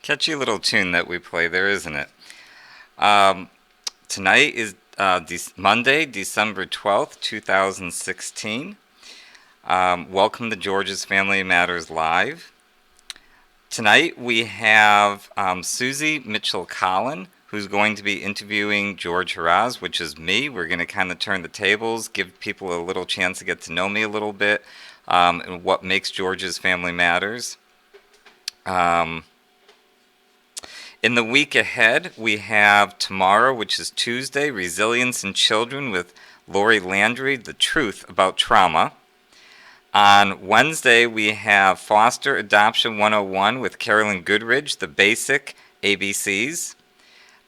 Catchy little tune that we play there, isn't it? Um, Tonight is Monday, December 12th, 2016. Welcome to George's Family Matters Live. Tonight we have Suzy Collin, who's going to be interviewing George Harasz, which is me. We're going to kind of turn the tables, give people a little chance to get to know me a little bit, and what makes George's Family Matters. In the week ahead, we have tomorrow, which is Tuesday, Resilience in Children with Lori Landry, The Truth About Trauma. On Wednesday, we have Foster Adoption 101 with Carolyn Goodridge, The Basic ABCs.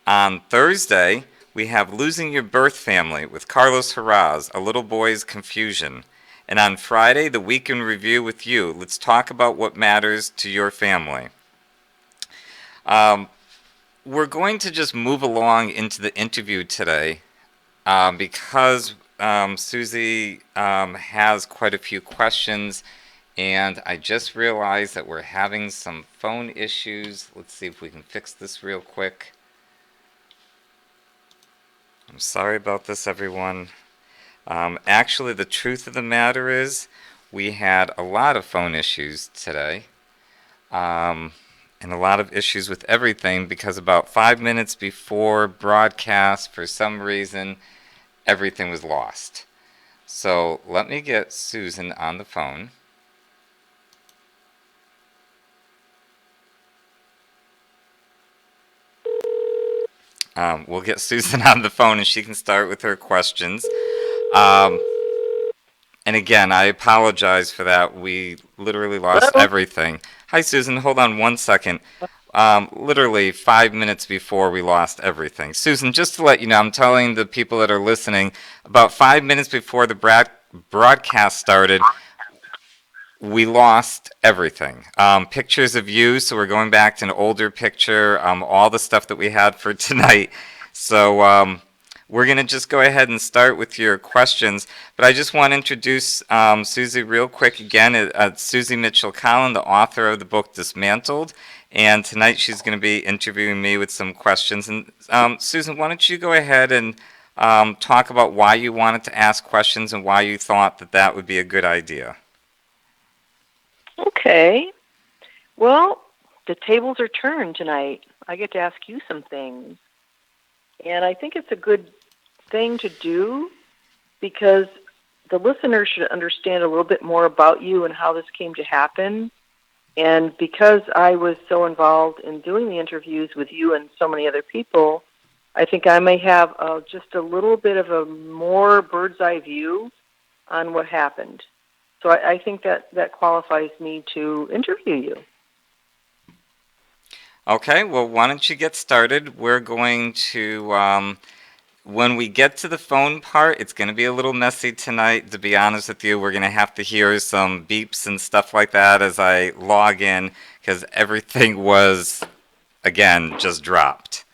On Thursday, we have Losing Your Birth Family with Carlos Harasz, A Little Boy's Confusion. And on Friday, the Week in Review with you. Let's talk about what matters to your family. We're going to just move along into the interview today because Suzy has quite a few questions, and I just realized that we're having some phone issues. Let's see if we can fix this real quick. I'm sorry about this, everyone. Actually, the truth of the matter is we had a lot of phone issues today. And a lot of issues with everything because about 5 minutes before broadcast, for some reason, everything was lost. So let me get Susan on the phone. We'll get Susan on the phone and she can start with her questions. And again, I apologize for that. We literally lost everything. Hi, Susan. Hold on one second. Literally 5 minutes before we lost everything. Susan, just to let you know, I'm telling the people that are listening, about 5 minutes before the broadcast started, we lost everything. Pictures of you, so we're going back to an older picture, all the stuff that we had for tonight. So we're going to just go ahead and start with your questions. But I just want to introduce Suzy real quick again. Suzy Collin, the author of the book Dismantled. And tonight she's going to be interviewing me with some questions. And Susan, why don't you go ahead and talk about why you wanted to ask questions and why you thought that that would be a good idea. Okay. Well, the tables are turned tonight. I get to ask you some things. And I think it's a good thing to do because the listener should understand a little bit more about you and how this came to happen. And because I was so involved in doing the interviews with you and so many other people, I think I may have just a little bit of a more bird's eye view on what happened. So I think that qualifies me to interview you. Okay, well, why don't you get started? We're going to, when we get to the phone part, it's going to be a little messy tonight, to be honest with you. We're going to have to hear some beeps and stuff like that as I log in, because everything was, again, just dropped.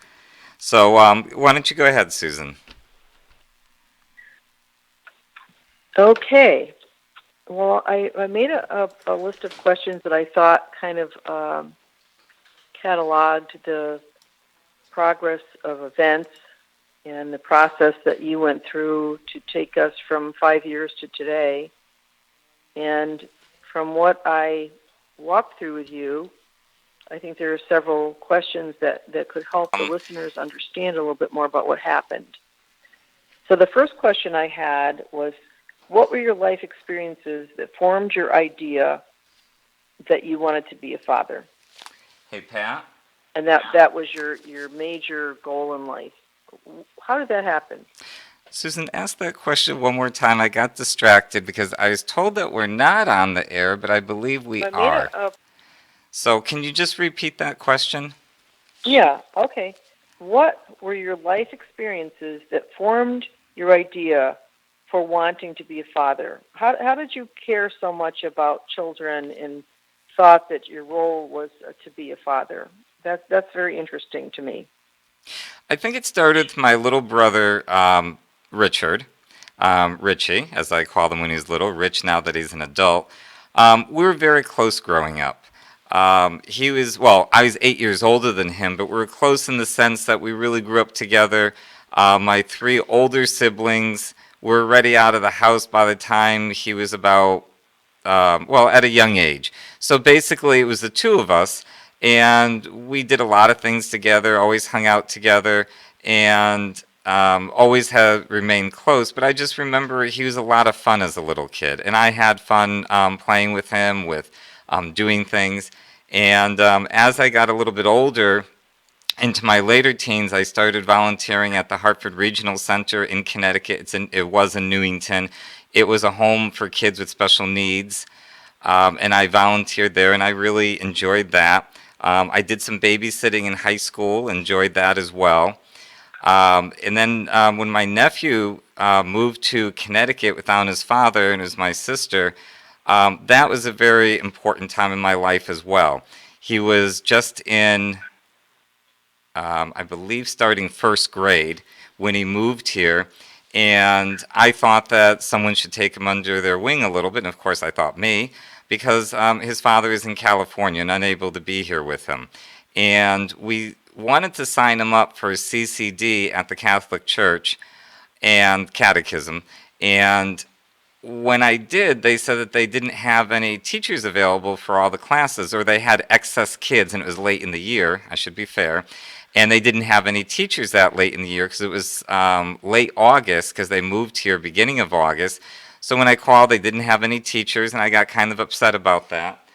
So why don't you go ahead, Susan? Okay. Well, I made a list of questions that I thought kind of cataloged the progress of events and the process that you went through to take us from 5 years to today. And from what I walked through with you, I think there are several questions that could help the listeners understand a little bit more about what happened. So the first question I had was, what were your life experiences that formed your idea that you wanted to be a father? Hey, Pat. And that was your major goal in life. How did that happen? Susan, ask that question one more time. I got distracted because I was told that we're not on the air, but I believe we are. So can you just repeat that question? Yeah, okay. What were your life experiences that formed your idea for wanting to be a father? How did you care so much about children and thought that your role was to be a father? That's very interesting to me. I think it started with my little brother, Richard, Richie, as I called him when he was little, Rich now that he's an adult. We were very close growing up. He was, well, I was 8 years older than him, but we were close in the sense that we really grew up together. My three older siblings were already out of the house by the time he was about, well, at a young age. So basically, it was the two of us, and we did a lot of things together, always hung out together, and always have remained close. But I just remember he was a lot of fun as a little kid, and I had fun playing with him, with doing things. And as I got a little bit older, into my later teens, I started volunteering at the Hartford Regional Center in Connecticut. It was in Newington. It was a home for kids with special needs, and I volunteered there, and I really enjoyed that. I did some babysitting in high school, enjoyed that as well. And then when my nephew moved to Connecticut without his father, and it was my sister, that was a very important time in my life as well. He was just in, I believe, starting first grade when he moved here, and I thought that someone should take him under their wing a little bit, and of course I thought me, because his father is in California and unable to be here with him. And we wanted to sign him up for CCD at the Catholic Church and catechism, and when I did, they said that they didn't have any teachers available for all the classes, or they had excess kids, and it was late in the year, I should be fair, and they didn't have any teachers that late in the year because it was late August, because they moved here beginning of August. So when I called, they didn't have any teachers, and I got kind of upset about that,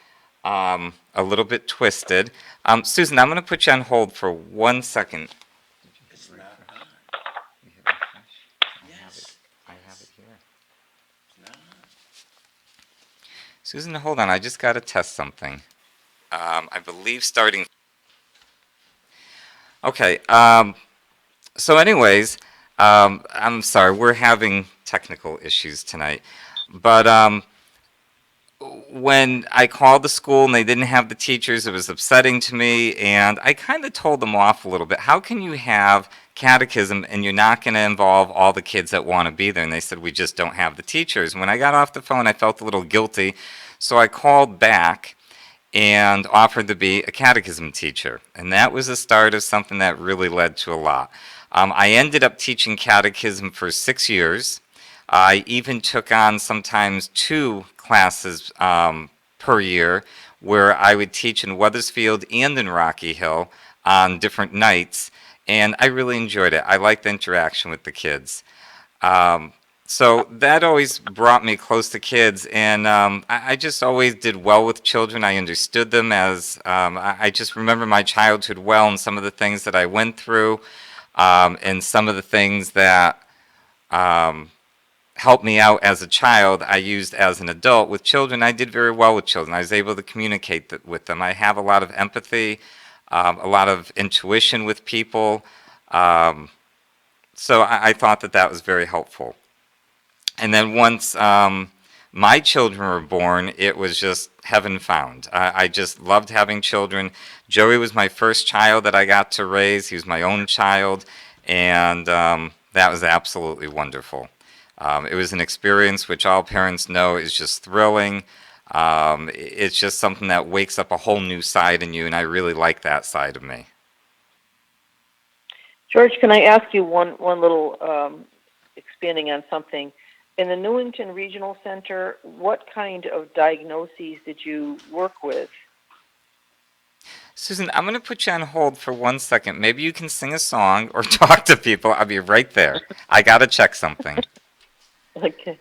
a little bit twisted. Susan, I'm going to put you on hold for 1 second. It's not on. Yes. I have it here. It's not on. Susan, hold on. I just got to test something. I believe starting. Okay. So, anyways, I'm sorry. We're having technical issues tonight. But when I called the school and they didn't have the teachers, it was upsetting to me. And I kind of told them off a little bit. How can you have catechism and you're not going to involve all the kids that want to be there? And they said, we just don't have the teachers. And when I got off the phone, I felt a little guilty. So I called back and offered to be a catechism teacher. And that was the start of something that really led to a lot. I ended up teaching catechism for 6 years. I even took on sometimes 2 classes per year where I would teach in Wethersfield and in Rocky Hill on different nights. And I really enjoyed it. I liked the interaction with the kids. So that always brought me close to kids, and I just always did well with children. I understood them as, I just remember my childhood well and some of the things that I went through, and some of the things that helped me out as a child, I used as an adult. With children, I did very well with children. I was able to communicate with them. I have a lot of empathy, a lot of intuition with people, so I thought that that was very helpful. And then once my children were born, it was just heaven found. I just loved having children. Joey was my first child that I got to raise. He was my own child, and that was absolutely wonderful. It was an experience which all parents know is just thrilling. It's just something that wakes up a whole new side in you, and I really like that side of me. George, can I ask you one little expanding on something? In the Newington Regional Center, what kind of diagnoses did you work with? Susan, I'm going to put you on hold for 1 second. Maybe you can sing a song or talk to people. I'll be right there. I got to check something. Okay.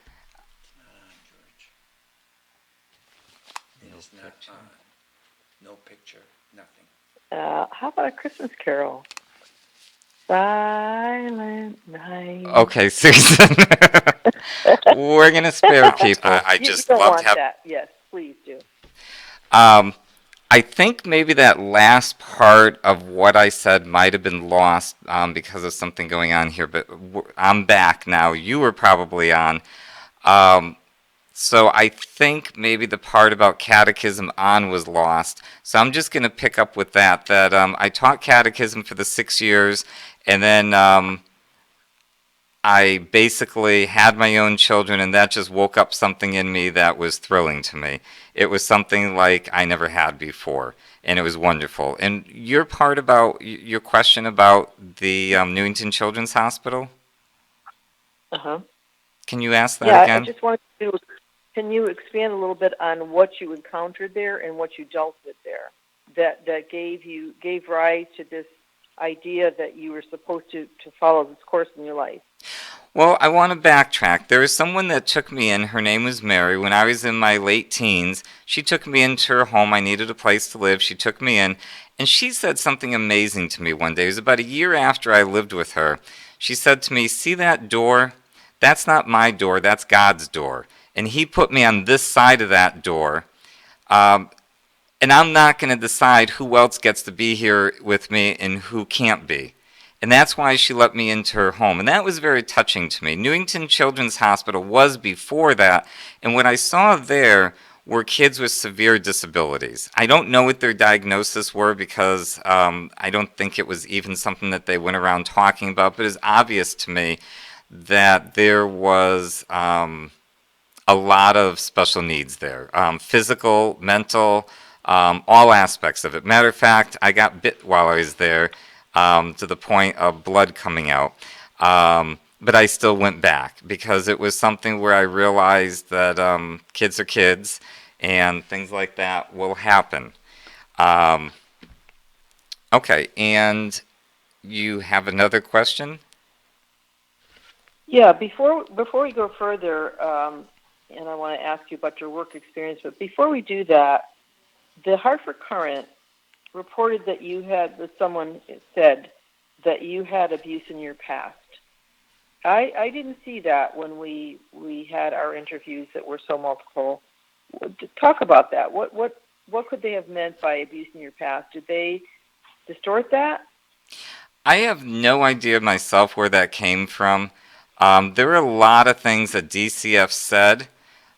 It is not on. No picture, nothing. How about a Christmas Carol? Silent night. Okay, Susan. We're going to spare people. I just you don't loved want having. that. Yes, please do. I think maybe that last part of what I said might have been lost because of something going on here, but I'm back now. You were probably on. So I think maybe the part about catechism on was lost. So I'm just going to pick up with that I taught catechism for the 6 years, and then I basically had my own children, and that just woke up something in me that was thrilling to me. It was something like I never had before, and it was wonderful. And your part about your question about the Newington Children's Hospital, Uh-huh. can you ask that Yeah, I again? just wanted to, can you expand a little bit on what you encountered there and what you dealt with there that gave rise to this idea that you were supposed to follow this course in your life? Well, I want to backtrack. There was someone that took me in. Her name was Mary. When I was in my late teens, she took me into her home. I needed a place to live. She took me in, and she said something amazing to me one day. It was about a year after I lived with her. She said to me, "See that door? That's not my door. That's God's door. And He put me on this side of that door. Um, and I'm not going to decide who else gets to be here with me and who can't be." And that's why she let me into her home. And that was very touching to me. Newington Children's Hospital was before that. And what I saw there were kids with severe disabilities. I don't know what their diagnosis were because I don't think it was even something that they went around talking about. But it's obvious to me that there was a lot of special needs there, physical, mental, all aspects of it. Matter of fact, I got bit while I was there to the point of blood coming out. But I still went back because it was something where I realized that kids are kids and things like that will happen. Um, okay, and you have another question? Yeah, before we go further, and I want to ask you about your work experience, but before we do that, the Hartford Courant reported that someone said that you had abuse in your past. I didn't see that when we had our interviews that were so multiple. Talk about that. What could they have meant by abuse in your past? Did they distort that? I have no idea myself where that came from. There were a lot of things that DCF said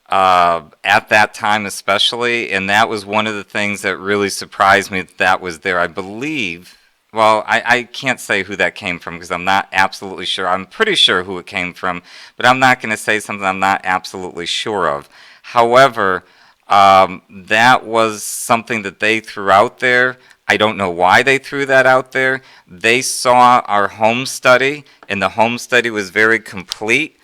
at that time, especially, and that was one of the things that really surprised me that was there. I believe, well, I can't say who that came from because I'm not absolutely sure. I'm pretty sure who it came from, but I'm not going to say something I'm not absolutely sure of. However, that was something that they threw out there. I don't know why they threw that out there. They saw our home study, and the home study was very complete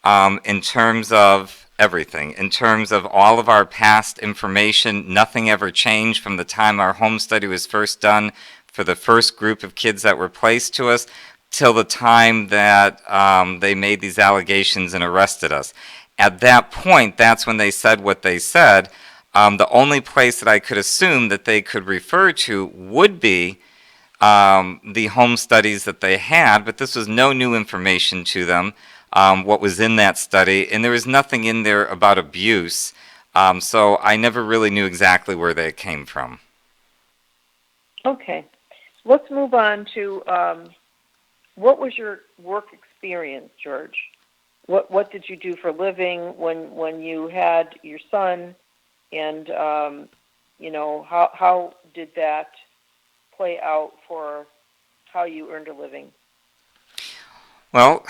in terms of everything. In terms of all of our past information, nothing ever changed from the time our home study was first done for the first group of kids that were placed to us till the time that they made these allegations and arrested us. At that point, that's when they said what they said. The only place that I could assume that they could refer to would be the home studies that they had, but this was no new information to them, what was in that study, and there was nothing in there about abuse, so I never really knew exactly where they came from. Okay. Let's move on to what was your work experience, George? What did you do for a living when you had your son, and how did that play out for how you earned a living? Well,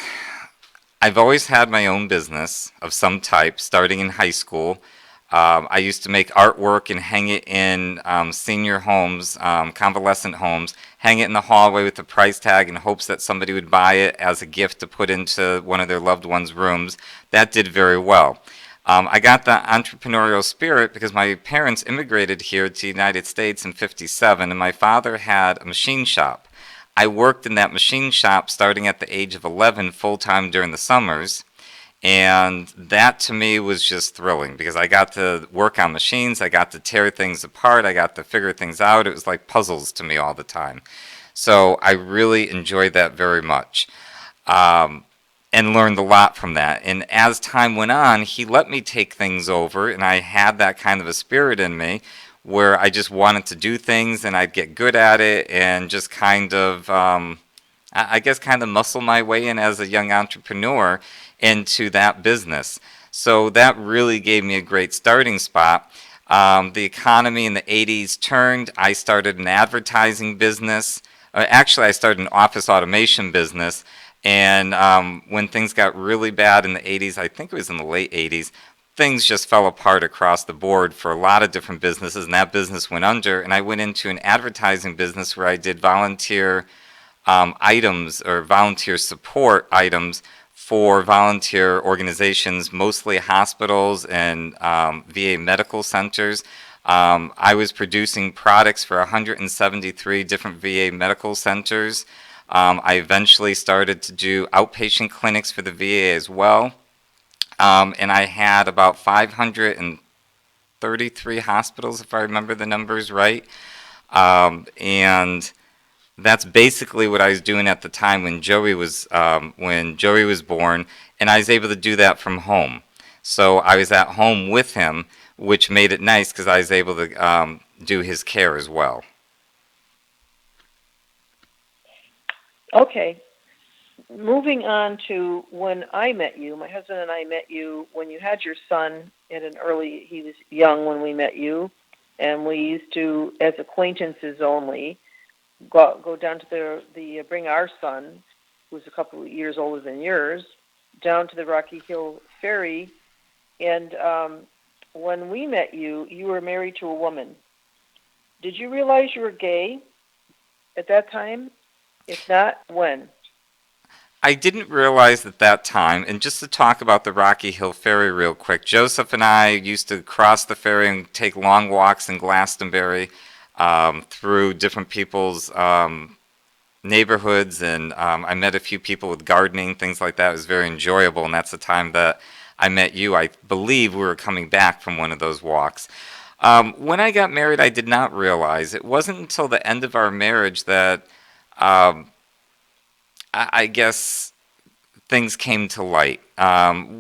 I've always had my own business of some type, starting in high school. I used to make artwork and hang it in senior homes, convalescent homes, hang it in the hallway with a price tag in hopes that somebody would buy it as a gift to put into one of their loved ones' rooms. That did very well. I got the entrepreneurial spirit because my parents immigrated here to the United States in '57, and my father had a machine shop. I worked in that machine shop starting at the age of 11 full-time during the summers. And that to me was just thrilling because I got to work on machines, I got to tear things apart, I got to figure things out. It was like puzzles to me all the time. So I really enjoyed that very much and learned a lot from that. And as time went on, he let me take things over, and I had that kind of a spirit in me where I just wanted to do things and I'd get good at it and just kind of I guess kind of muscle my way in as a young entrepreneur into that business. So that really gave me a great starting spot. The economy in the 80s turned. I started an advertising business. Actually, I started an office automation business. And when things got really bad in the 80s, I think it was in the late 80s, things just fell apart across the board for a lot of different businesses, and that business went under. And I went into an advertising business where I did volunteer items or volunteer support items for volunteer organizations, mostly hospitals and VA medical centers. I was producing products for 173 different VA medical centers. I eventually started to do outpatient clinics for the VA as well. And I had about 533 hospitals, if I remember the numbers right. And that's basically what I was doing at the time when Joey was born, and I was able to do that from home. So I was at home with him, which made it nice because I was able to do his care as well. Okay. Moving on to when I met you, my husband and I met you when you had your son he was young when we met you, and we used to, as acquaintances only, go down to bring our son, who's a couple of years older than yours, down to the Rocky Hill Ferry. And when we met you, you were married to a woman. Did you realize you were gay at that time? If not, when? I didn't realize at that time, and just to talk about the Rocky Hill Ferry real quick, Joseph and I used to cross the ferry and take long walks in Glastonbury through different people's neighborhoods, and I met a few people with gardening, things like that. It was very enjoyable, and that's the time that I met you. I believe we were coming back from one of those walks. When I got married, I did not realize. It wasn't until the end of our marriage that I guess things came to light.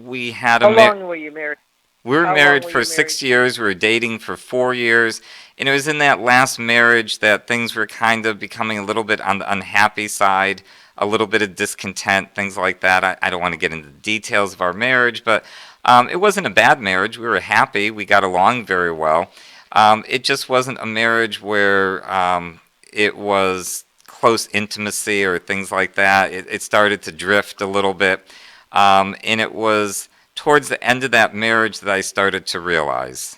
We had How long were you married? We were How long married were for you 6 years. We were dating for 4 years. And it was in that last marriage that things were kind of becoming a little bit on the unhappy side, a little bit of discontent, things like that. I don't want to get into the details of our marriage, but it wasn't a bad marriage. We were happy. We got along very well. It just wasn't a marriage where it was close intimacy or things like that. It started to drift a little bit. And it was towards the end of that marriage that I started to realize.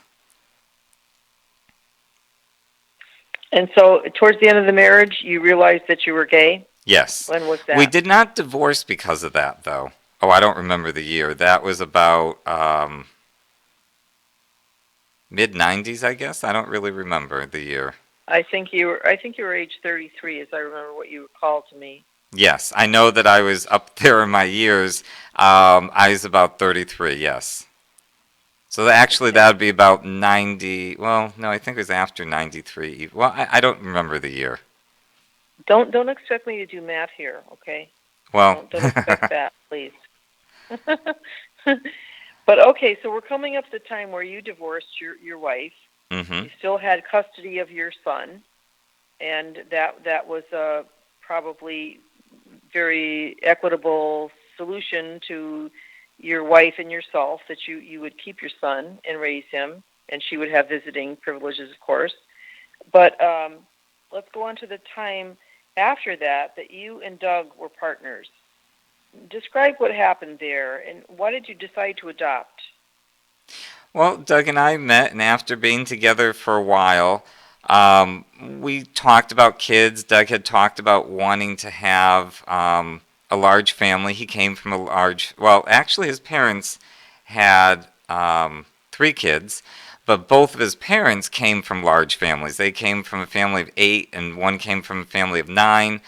And so, towards the end of the marriage, you realized that you were gay? Yes. When was that? We did not divorce because of that, though. Oh, I don't remember the year. That was about mid 90s, I guess. I don't really remember the year. I think you were age 33, as I remember what you recalled to me. Yes, I know that I was up there in my years. I was about 33, yes. So actually, that would be about 90. Well, no, I think it was after 93. Well, I don't remember the year. Don't expect me to do math here, okay? Well, Don't expect that, please. But okay, so we're coming up to the time where you divorced your wife. Mm-hmm. You still had custody of your son, and that was a probably very equitable solution to your wife and yourself, that you would keep your son and raise him, and she would have visiting privileges, of course. But let's go on to the time after that you and Doug were partners. Describe what happened there, and why did you decide to adopt? Well, Doug and I met, and after being together for a while, we talked about kids. Doug had talked about wanting to have a large family. He came from well, actually, his parents had 3 kids, but both of his parents came from large families. They came from a family of 8, and one came from a family of 9.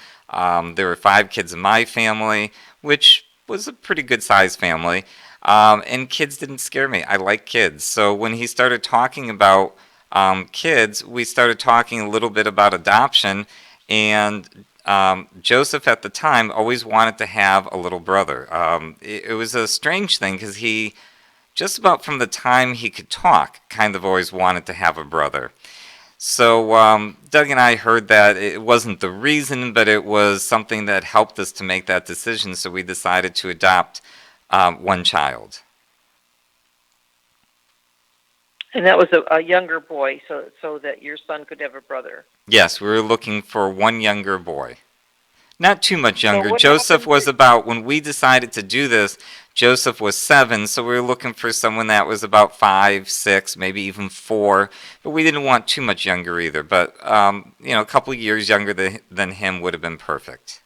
There were 5 kids in my family, which was a pretty good sized family. And kids didn't scare me. I like kids. So when he started talking about kids, we started talking a little bit about adoption. And Joseph at the time always wanted to have a little brother. It was a strange thing because he, just about from the time he could talk, kind of always wanted to have a brother. So Doug and I heard that it wasn't the reason, but it was something that helped us to make that decision. So we decided to adopt one child. And that was a younger boy, so that your son could have a brother. Yes, we were looking for one younger boy. Not too much So younger. what Joseph happened was to, about, when we decided to do this, Joseph was 7, so we were looking for someone that was about 5, 6, maybe even 4. But we didn't want too much younger either. But, a couple years younger than him would have been perfect.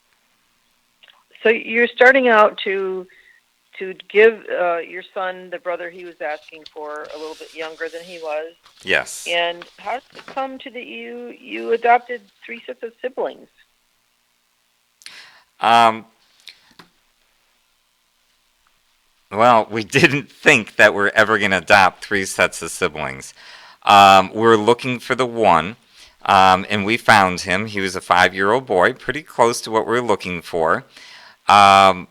so you're starting out to give your son the brother he was asking for a little bit younger than he was. Yes. And how did it come to that you adopted 3 sets of siblings? Um, well, we didn't think that we're ever going to adopt 3 sets of siblings. We were looking for the one, and we found him. He was a 5-year-old boy, pretty close to what we were looking for. Um,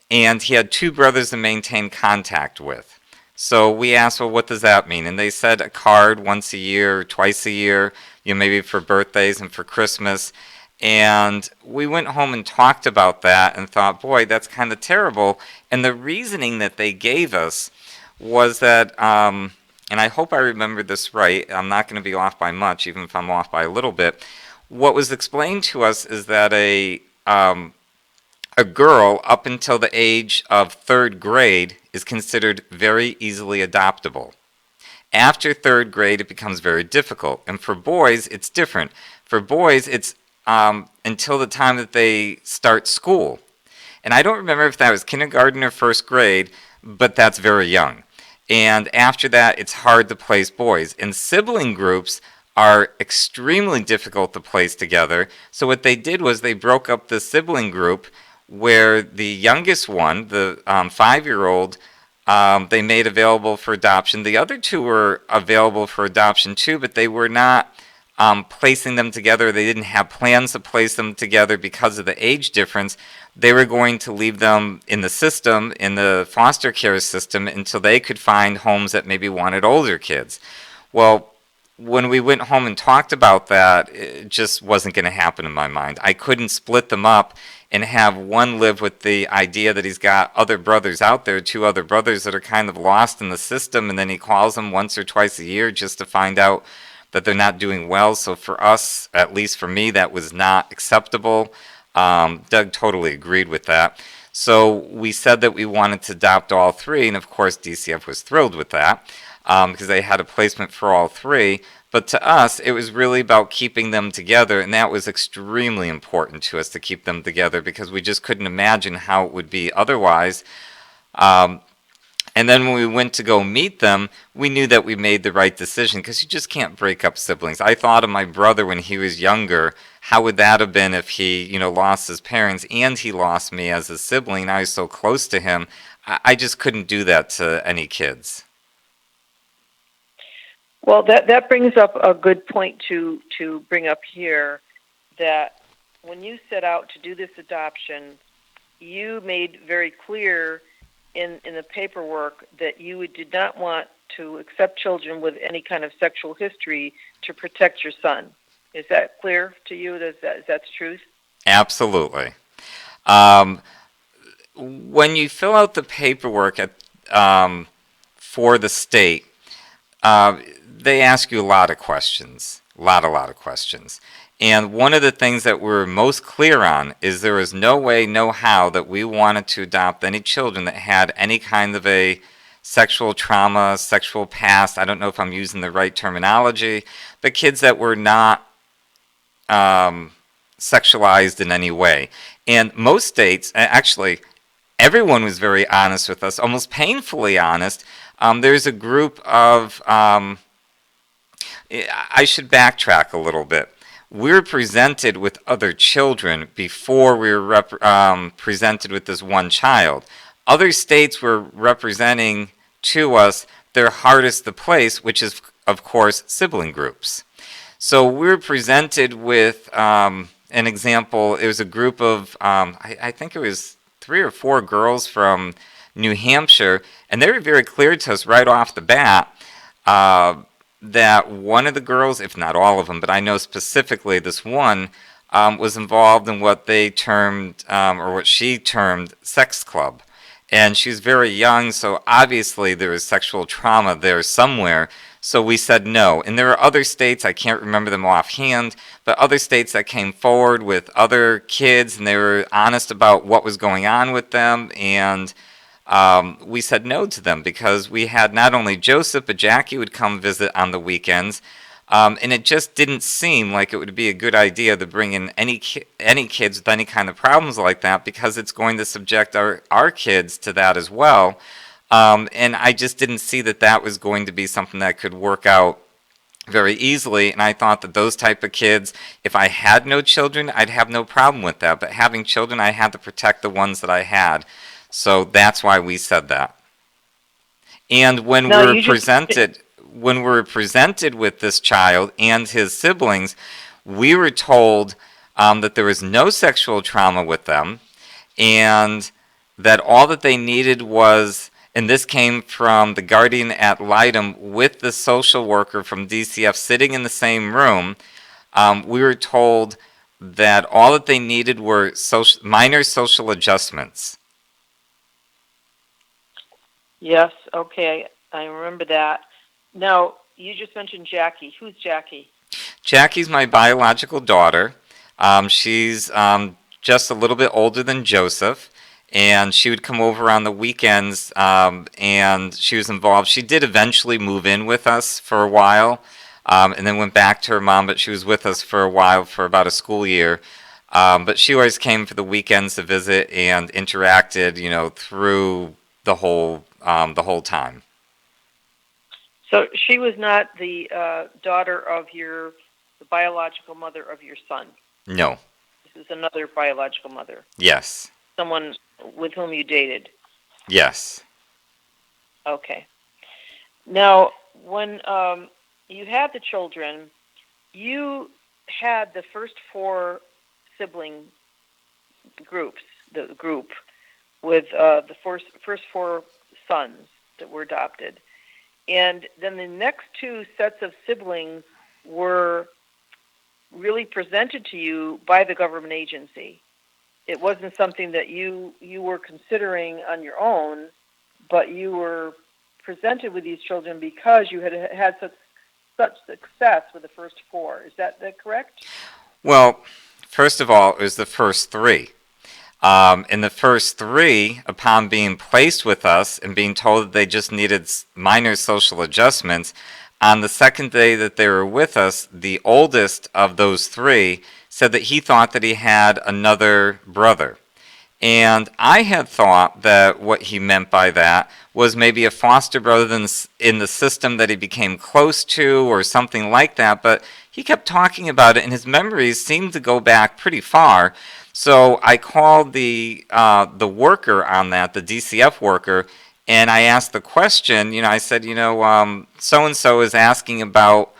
and he had 2 brothers to maintain contact with. So we asked, well, what does that mean? And they said a card once a year, twice a year, maybe for birthdays and for Christmas. And we went home and talked about that and thought, boy, that's kind of terrible. And the reasoning that they gave us was that, and I hope I remember this right, I'm not going to be off by much, even if I'm off by a little bit. What was explained to us is that a girl up until the age of 3rd grade is considered very easily adoptable. After 3rd grade, it becomes very difficult. And for boys, it's different. For boys, it's until the time that they start school. And I don't remember if that was kindergarten or 1st grade, but that's very young. And after that, it's hard to place boys. And sibling groups are extremely difficult to place together. So what they did was they broke up the sibling group where the youngest one, the 5-year-old, they made available for adoption. The other 2 were available for adoption too, but they were not placing them together. They didn't have plans to place them together because of the age difference. They were going to leave them in the system, in the foster care system, until they could find homes that maybe wanted older kids. Well, when we went home and talked about that, it just wasn't going to happen in my mind. I couldn't split them up and have one live with the idea that he's got other brothers out there, 2 other brothers that are kind of lost in the system, and then he calls them once or twice a year just to find out that they're not doing well. So for us, at least for me, that was not acceptable. Doug totally agreed with that. So we said that we wanted to adopt all 3, and of course DCF was thrilled with that because they had a placement for all 3. But to us, it was really about keeping them together, and that was extremely important to us to keep them together because we just couldn't imagine how it would be otherwise. And then when we went to go meet them, we knew that we made the right decision because you just can't break up siblings. I thought of my brother when he was younger. How would that have been if he, lost his parents and he lost me as a sibling? I was so close to him. I just couldn't do that to any kids. Well, that brings up a good point to bring up here, that when you set out to do this adoption, you made very clear in the paperwork that you did not want to accept children with any kind of sexual history to protect your son. Is that clear to you? Is that the truth? Absolutely. When you fill out the paperwork for the state, they ask you a lot of questions, a lot of questions. And one of the things that we're most clear on is there is no way, no how that we wanted to adopt any children that had any kind of a sexual trauma, sexual past. I don't know if I'm using the right terminology, but kids that were not sexualized in any way. And most states, actually, everyone was very honest with us, almost painfully honest. There's a group of, I should backtrack a little bit. We were presented with other children before we were presented with this one child. Other states were representing to us their hardest to place, which is, of course, sibling groups. So we were presented with an example. It was a group of, I think it was 3 or 4 girls from New Hampshire, and they were very clear to us right off the bat that one of the girls, if not all of them, but I know specifically this one, was involved in what they termed, or what she termed, sex club. And she was very young, so obviously there was sexual trauma there somewhere. So we said no. And there are other states, I can't remember them offhand, but other states that came forward with other kids and they were honest about what was going on with them. And we said no to them because we had not only Joseph, but Jackie would come visit on the weekends. And it just didn't seem like it would be a good idea to bring in any kids with any kind of problems like that because it's going to subject our kids to that as well. And I just didn't see that that was going to be something that could work out very easily. And I thought that those type of kids, if I had no children, I'd have no problem with that. But having children, I had to protect the ones that I had. So that's why we said that. And when Now, we're you just presented when we're presented with this child and his siblings, we were told that there was no sexual trauma with them, and that all that they needed was, and this came from the guardian ad litem with the social worker from DCF sitting in the same room. We were told that all that they needed were minor social adjustments. Yes, okay, I remember that. Now, you just mentioned Jackie. Who's Jackie? Jackie's my biological daughter. She's just a little bit older than Joseph, and she would come over on the weekends, and she was involved. She did eventually move in with us for a while, and then went back to her mom, but she was with us for a while, for about a school year. But she always came for the weekends to visit and interacted, through the whole time. So she was not the daughter of the biological mother of your son. No. This is another biological mother. Yes. Someone with whom you dated. Yes. Okay. Now, when you had the children, you had the first four sibling groups, the group with the first four sons that were adopted. And then the next two sets of siblings were really presented to you by the government agency. It wasn't something that you were considering on your own, but you were presented with these children because you had such success with the first four. Is that correct? Well, first of all, it was the first three. In the first three, upon being placed with us and being told that they just needed minor social adjustments, on the second day that they were with us, the oldest of those three said that he thought that he had another brother. And I had thought that what he meant by that was maybe a foster brother in the system that he became close to or something like that, but he kept talking about it and his memories seemed to go back pretty far. So I called the worker on that, the DCF worker, and I asked the question. I said, so and so is asking about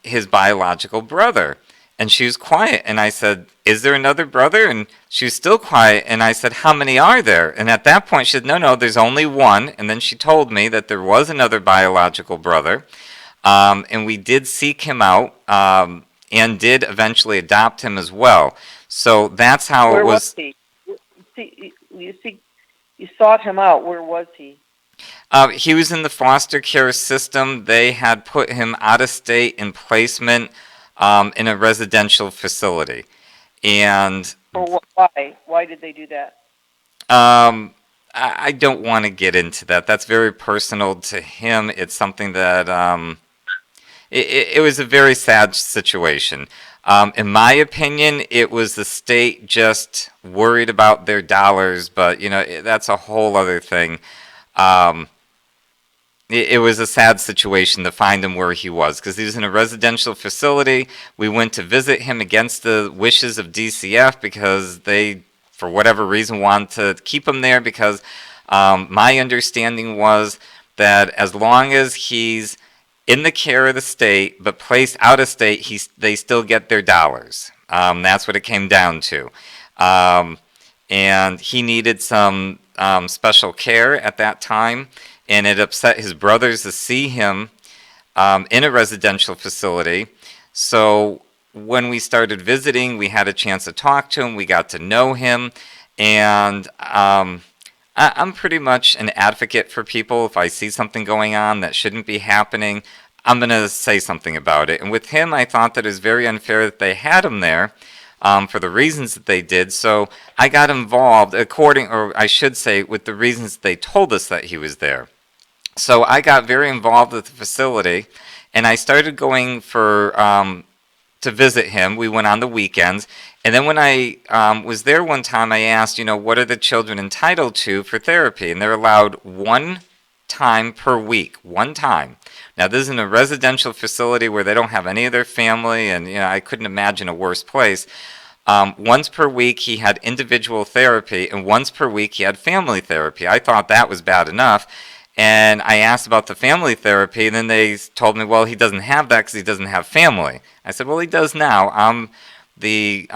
his biological brother, and she was quiet. And I said, "Is there another brother?" And she was still quiet. And I said, "How many are there?" And at that point, she said, "No, there's only one." And then she told me that there was another biological brother, and we did seek him out. And did eventually adopt him as well. So that's how Where it was. he? You sought him out. Where was he? He was in the foster care system. They had put him out of state in placement in a residential facility. And Why? Why did they do that? I don't want to get into that. That's very personal to him. It's something that it was a very sad situation. In my opinion, it was the state just worried about their dollars, but that's a whole other thing. It was a sad situation to find him where he was because he was in a residential facility. We went to visit him against the wishes of DCF because they, for whatever reason, wanted to keep him there because my understanding was that as long as he's in the care of the state but placed out of state, they still get their dollars. That's what it came down to. And he needed some special care at that time, and it upset his brothers to see him in a residential facility. So when we started visiting, we had a chance to talk to him. We got to know him, and I'm pretty much an advocate for people. If I see something going on that shouldn't be happening, I'm going to say something about it. And with him, I thought that it was very unfair that they had him there for the reasons that they did. So I got involved, or I should say, with the reasons they told us that he was there. So I got very involved with the facility, and I started going to visit him. We went on the weekends. And then when I was there one time, I asked, what are the children entitled to for therapy? And they're allowed one time per week, one time. Now, this is in a residential facility where they don't have any of their family, and I couldn't imagine a worse place. Once per week, he had individual therapy, and once per week, he had family therapy. I thought that was bad enough. And I asked about the family therapy, and then they told me, well, he doesn't have that because he doesn't have family. I said, well, he does now. I'm the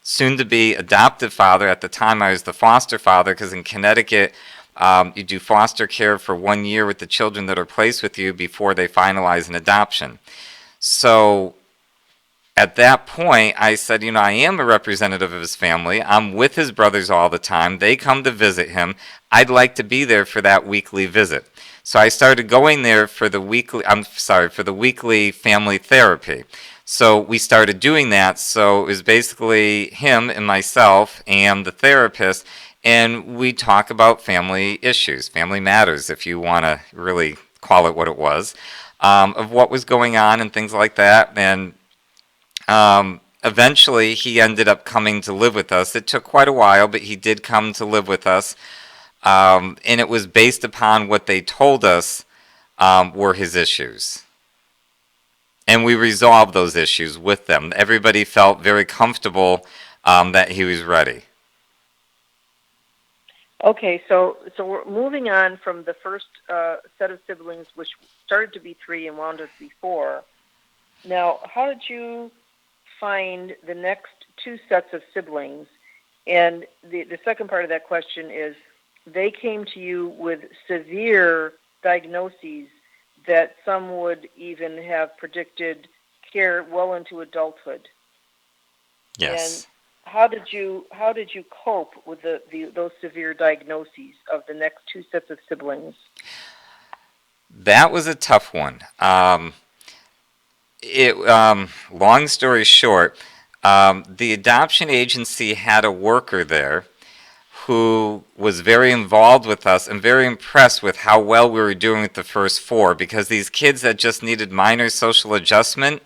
soon-to-be adoptive father. At the time, I was the foster father, because in Connecticut, you do foster care for 1 year with the children that are placed with you before they finalize an adoption. So at that point, I said, I am a representative of his family. I'm with his brothers all the time. They come to visit him. I'd like to be there for that weekly visit. So I started going there for the weekly family therapy. So we started doing that. So it was basically him and myself and the therapist, and we talk about family issues, family matters, if you want to really call it what it was, of what was going on and things like that. And eventually, he ended up coming to live with us. It took quite a while, but he did come to live with us. And it was based upon what they told us were his issues. And we resolved those issues with them. Everybody felt very comfortable that he was ready. Okay, so we're moving on from the first set of siblings, which started to be 3 and wound up to be 4. Now, how did you find the next 2 sets of siblings? And the second part of that question is, they came to you with severe diagnoses that some would even have predicted care well into adulthood. Yes. And how did you cope with those severe diagnoses of the next 2 sets of siblings? That was a tough one. Long story short, the adoption agency had a worker there who was very involved with us and very impressed with how well we were doing with the first 4, because these kids that just needed minor social adjustment,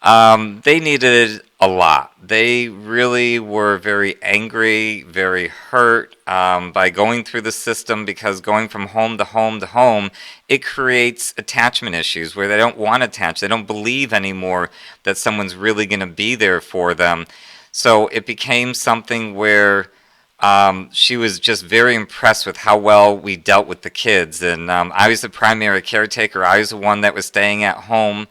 they needed a lot. They really were very angry, very hurt by going through the system, because going from home to home to home, it creates attachment issues where they don't want to attach. They don't believe anymore that someone's really going to be there for them. So it became something where she was just very impressed with how well we dealt with the kids. And I was the primary caretaker. I was the one that was staying at home,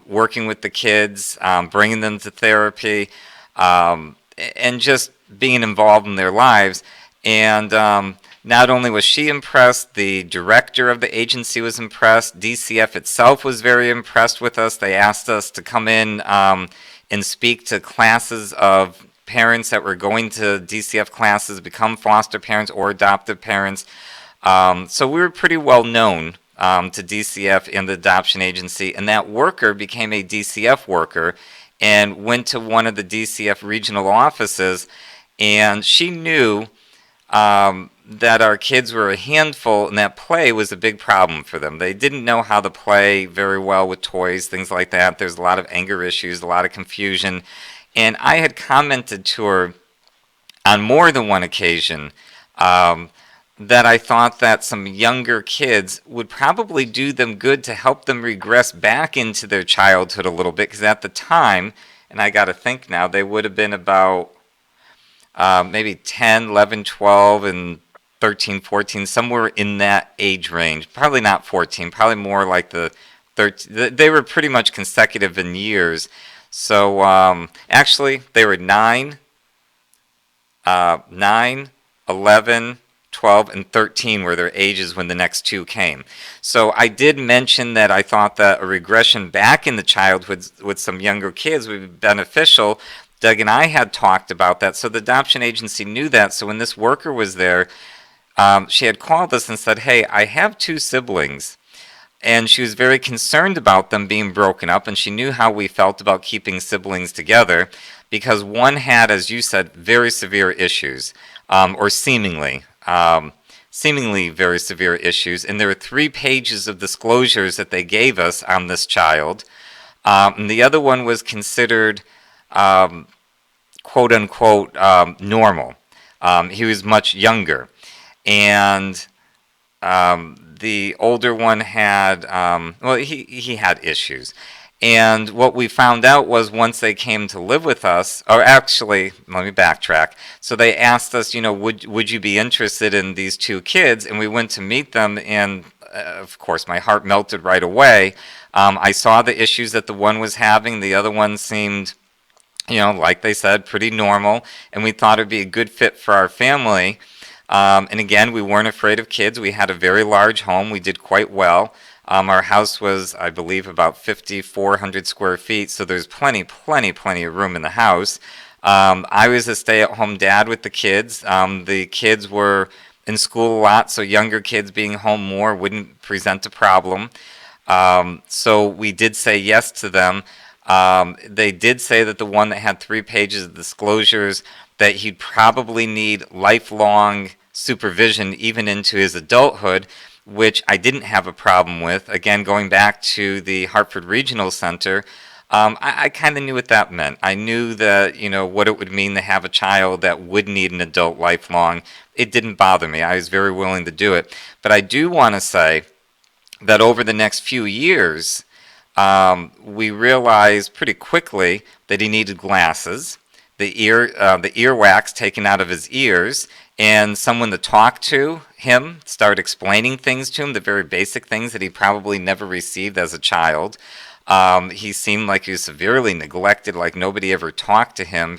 working with the kids, bringing them to therapy, and just being involved in their lives. And not only was she impressed, the director of the agency was impressed. DCF itself was very impressed with us. They asked us to come in and speak to classes of parents that were going to DCF classes, become foster parents or adoptive parents. So we were pretty well known to DCF and the adoption agency, and that worker became a DCF worker and went to one of the DCF regional offices, and she knew that our kids were a handful and that play was a big problem for them. They didn't know how to play very well with toys, things like that. There's a lot of anger issues, a lot of confusion. And I had commented to her on more than one occasion that I thought that some younger kids would probably do them good to help them regress back into their childhood a little bit, because at the time, and I got to think now, they would have been about maybe 10, 11, 12, and 13, 14, somewhere in that age range. Probably not 14, probably more like the 13. They were pretty much consecutive in years. So actually, they were 9, 11, 12, and 13 were their ages when the next 2 came. So I did mention that I thought that a regression back in the childhood with some younger kids would be beneficial. Doug and I had talked about that, so the adoption agency knew that. So when this worker was there, she had called us and said, "Hey, I have two siblings." And she was very concerned about them being broken up, and she knew how we felt about keeping siblings together because one had, as you said, very severe issues, or seemingly very severe issues. And there were 3 pages of disclosures that they gave us on this child. And the other one was considered quote unquote normal. He was much younger. And the older one had, well, he had issues. And what we found out was once they came to live with us, or actually, let me backtrack. So they asked us, would you be interested in these 2 kids? And we went to meet them, and of course, my heart melted right away. I saw the issues that the one was having. The other one seemed, like they said, pretty normal. And we thought it would be a good fit for our family. And again, we weren't afraid of kids. We had a very large home. We did quite well. Our house was, I believe, about 5,400 square feet, so there's plenty of room in the house. I was a stay-at-home dad with the kids. The kids were in school a lot, so younger kids being home more wouldn't present a problem. So we did say yes to them. They did say that the one that had 3 pages of disclosures, that he'd probably need lifelong supervision even into his adulthood, which I didn't have a problem with. Again, going back to the Hartford Regional Center, I kind of knew what that meant. I knew that, what it would mean to have a child that would need an adult lifelong. It didn't bother me. I was very willing to do it. But I do want to say that over the next few years, we realized pretty quickly that he needed glasses, the earwax taken out of his ears, and someone to talk to him, start explaining things to him, the very basic things that he probably never received as a child. He seemed like he was severely neglected, like nobody ever talked to him.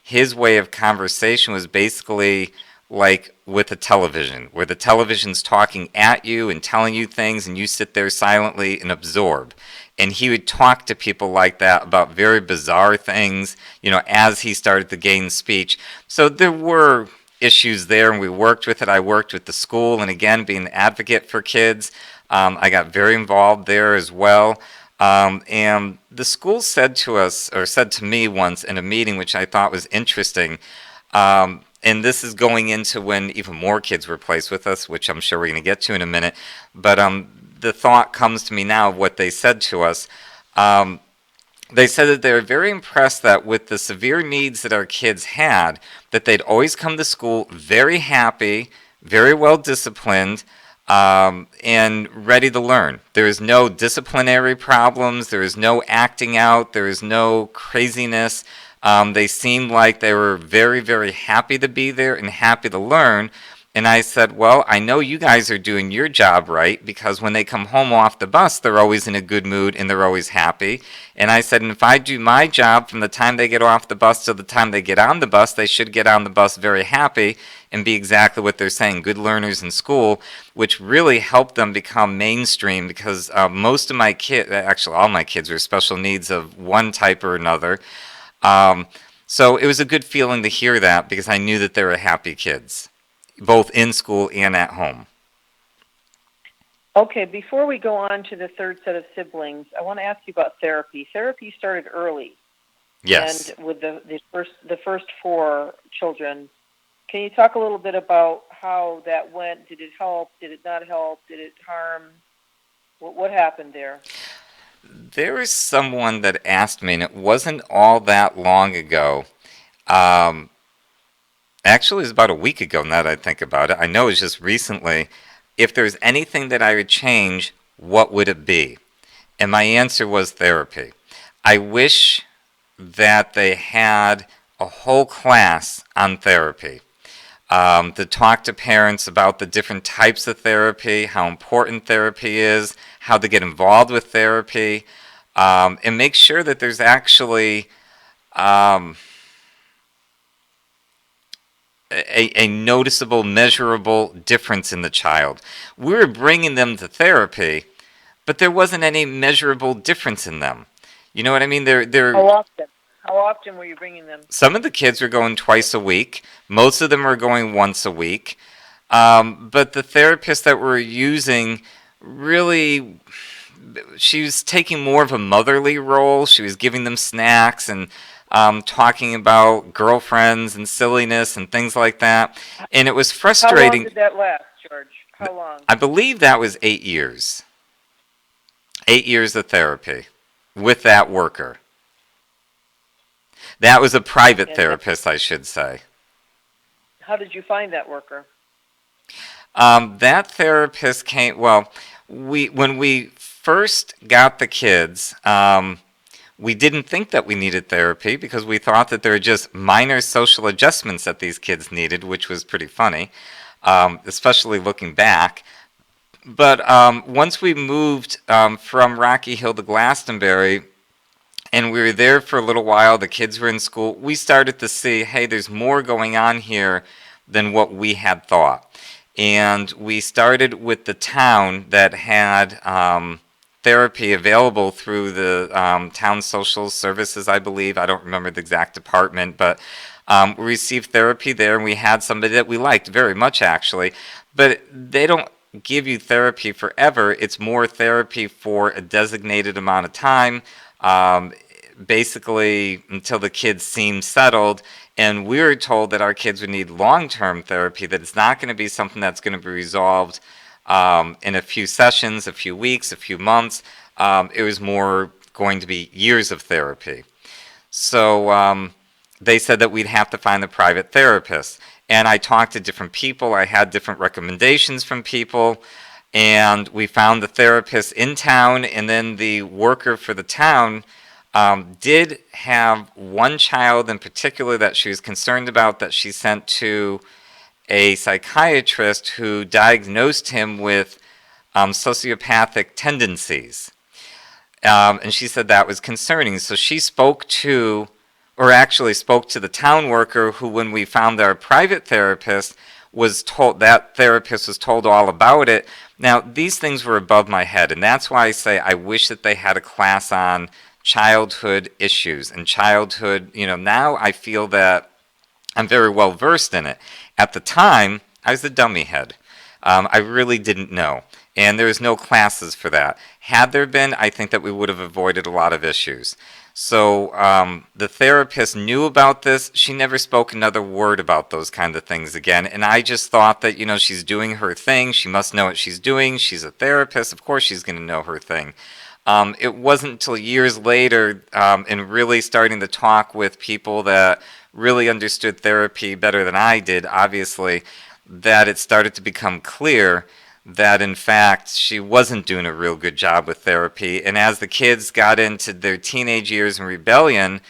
His way of conversation was basically like with a television, where the television's talking at you and telling you things, and you sit there silently and absorb. And he would talk to people like that about very bizarre things, as he started to gain speech. So there were issues there, and we worked with it. I worked with the school, and again, being an advocate for kids, I got very involved there as well. And the school said to us, or said to me once in a meeting, which I thought was interesting, and this is going into when even more kids were placed with us, which I'm sure we're going to get to in a minute. But the thought comes to me now of what they said to us. They said that they were very impressed that with the severe needs that our kids had, that they'd always come to school very happy, very well disciplined, and ready to learn. There is no disciplinary problems. There is no acting out. There is no craziness. They seemed like they were very, very happy to be there and happy to learn. And I said, well, I know you guys are doing your job right, because when they come home off the bus, they're always in a good mood and they're always happy. And I said, and if I do my job from the time they get off the bus to the time they get on the bus, they should get on the bus very happy and be exactly what they're saying, good learners in school, which really helped them become mainstream, because most of my kids, actually all my kids, were special needs of one type or another. So it was a good feeling to hear that, because I knew that they were happy kids, both in school and at home. Okay, before we go on to the third set of siblings, I want to ask you about therapy. Therapy started early. Yes. And with the first 4 children, can you talk a little bit about how that went? Did it help? Did it not help? Did it harm? What happened there? There was someone that asked me, and it wasn't all that long ago. Actually, it was about a week ago, now that I think about it. I know it was just recently. If there's anything that I would change, what would it be? And my answer was therapy. I wish that they had a whole class on therapy, to talk to parents about the different types of therapy, how important therapy is, how to get involved with therapy, and make sure that there's actually a noticeable, measurable difference in the child. We were bringing them to therapy, but there wasn't any measurable difference in them. You know what I mean? How often? How often were you bringing them? Some of the kids were going twice a week. Most of them were going once a week. But the therapist that we're using really, she was taking more of a motherly role. She was giving them snacks and talking about girlfriends and silliness and things like that. And it was How long frustrating. did that last, George? How long? I believe that was 8 years. 8 years of therapy with that worker. That was a private And therapist, I should say. how did you find that worker? That therapist came. Well, when we first got the kids, we didn't think that we needed therapy because we thought that there were just minor social adjustments that these kids needed, which was pretty funny, especially looking back. But once we moved from Rocky Hill to Glastonbury, and we were there for a little while, the kids were in school, we started to see, hey, there's more going on here than what we had thought. And we started with the town that had therapy available through the town social services, I believe. I don't remember the exact department, but we received therapy there, and we had somebody that we liked very much, actually. But they don't give you therapy forever. It's more therapy for a designated amount of time, basically until the kids seem settled. And we were told that our kids would need long-term therapy, that it's not going to be something that's going to be resolved in a few sessions, a few weeks, a few months. It was more going to be years of therapy. So they said that we'd have to find a private therapist. And I talked to different people. I had different recommendations from people. And we found the therapist in town, and then the worker for the town did have one child in particular that she was concerned about, that she sent to a psychiatrist who diagnosed him with sociopathic tendencies. And she said that was concerning. So she spoke to, or actually spoke to the town worker who, when we found our private therapist, was told, that therapist was told all about it. Now, these things were above my head, and that's why I say I wish that they had a class on childhood issues and childhood, now I feel that I'm very well versed in it. At the time, I was a dummy head. I really didn't know. And there was no classes for that. Had there been, I think that we would have avoided a lot of issues. So the therapist knew about this. She never spoke another word about those kind of things again. And I just thought that, she's doing her thing. She must know what she's doing. She's a therapist. Of course she's going to know her thing. It wasn't until years later, and really starting to talk with people that really understood therapy better than I did, obviously, that it started to become clear that in fact she wasn't doing a real good job with therapy. And as the kids got into their teenage years and rebellion,